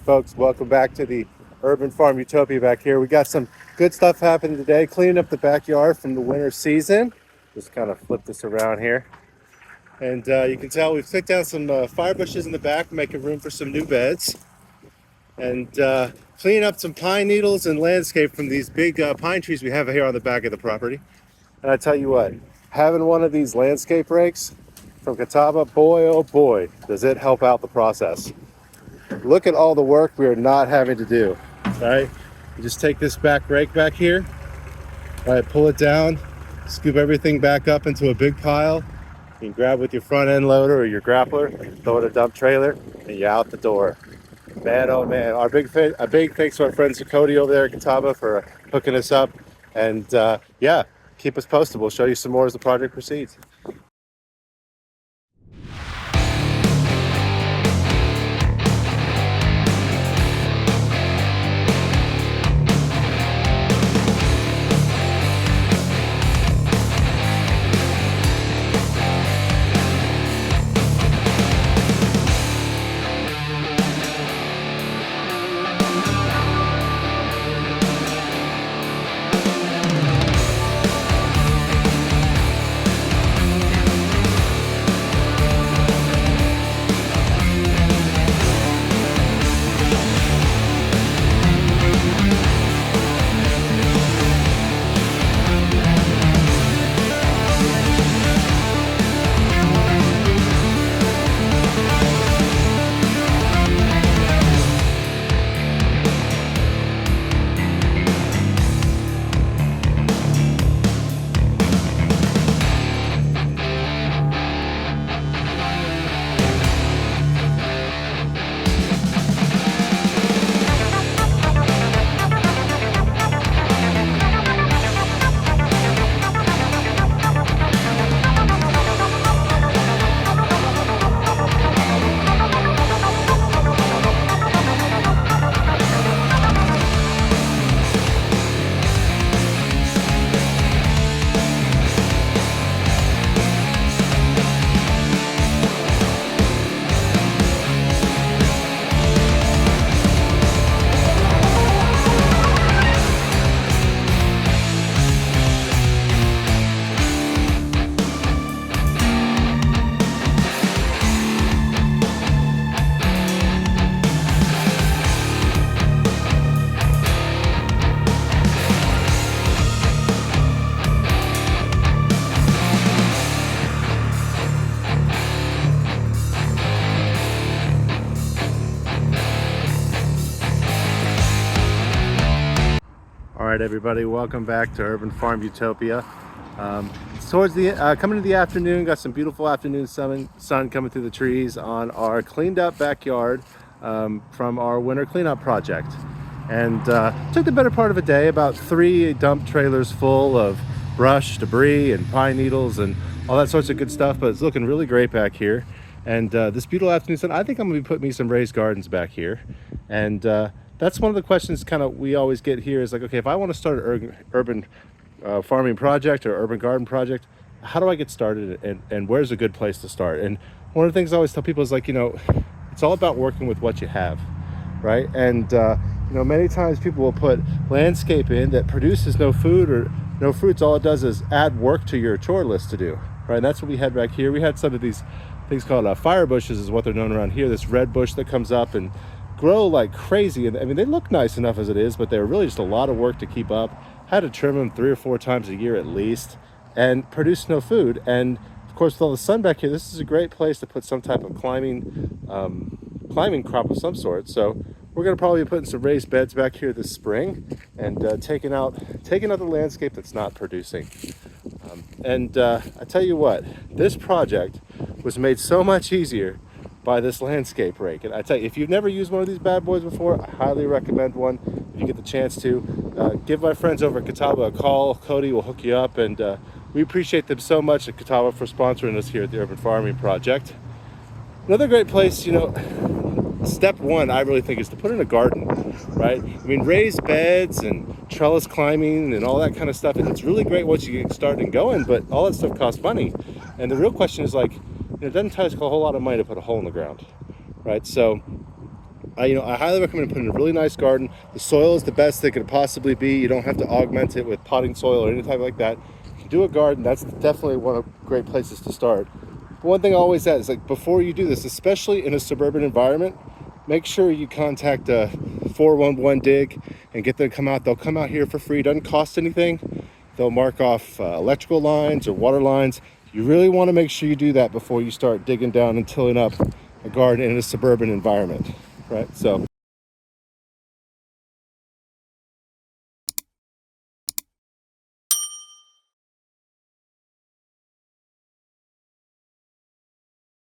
folks, welcome back to the Urban Farm Utopia back here. We got some good stuff happening today, cleaning up the backyard from the winter season. Just kind of flip this around here. And you can tell we've took down some fire bushes in the back, making room for some new beds. And cleaning up some pine needles and landscape from these big pine trees we have here on the back of the property. And I tell you what, having one of these landscape rakes from Catawba, boy oh boy, does it help out the process. Look at all the work we are not having to do, right? You just take this back rake back here, right, pull it down, scoop everything back up into a big pile. You can grab with your front end loader or your grappler, throw it in a dump trailer, and you're out the door. Man, oh man, a big thanks to our friends Cody over there at Catawba for hooking us up. And yeah, keep us posted. We'll show you some more as the project proceeds. All right, everybody, welcome back to Urban Farm Utopia. It's towards the coming to the afternoon. Got some beautiful afternoon sun coming through the trees on our cleaned up backyard from our winter cleanup project. And took the better part of a day, about 3 dump trailers full of brush, debris, and pine needles, and all that sorts of good stuff. But it's looking really great back here. And this beautiful afternoon sun, I think I'm gonna be putting me some raised gardens back here. And that's one of the questions kind of we always get here is like, okay, if I want to start an urban farming project or urban garden project, how do I get started, and where's a good place to start? And one of the things I always tell people is like, it's all about working with what you have, right? And many times people will put landscape in that produces no food or no fruits. All it does is add work to your chore list to do, right? And that's what we had back here. We had some of these things called fire bushes is what they're known around here. This red bush that comes up and grow like crazy, and I mean they look nice enough as it is, but they're really just a lot of work to keep up. Had to trim them 3 or 4 times a year at least, and produce no food. And of course, with all the sun back here, this is a great place to put some type of climbing crop of some sort. So we're going to probably be putting some raised beds back here this spring, and taking out the landscape that's not producing. I tell you what, this project was made so much easier by this landscape rake. And I tell you, if you've never used one of these bad boys before, I highly recommend one. If you get the chance to, give my friends over at Catawba a call. Cody will hook you up, and we appreciate them so much at Catawba for sponsoring us here at the Urban Farming Project. Another great place, step one, I really think, is to put in a garden, right? I mean, raised beds and trellis climbing and all that kind of stuff, and it's really great once you get started and going, but all that stuff costs money. And the real question is, like, it doesn't take a whole lot of money to put a hole in the ground, right? So I highly recommend putting in a really nice garden. The soil is the best that could possibly be. You don't have to augment it with potting soil or any type like that. If you do a garden, that's definitely one of great places to start. But one thing I always say is, like, before you do this, especially in a suburban environment, make sure you contact a 411 dig and get them to come out. They'll come out here for free. It doesn't cost anything. They'll mark off electrical lines or water lines. You really want to make sure you do that before you start digging down and tilling up a garden in a suburban environment, right? So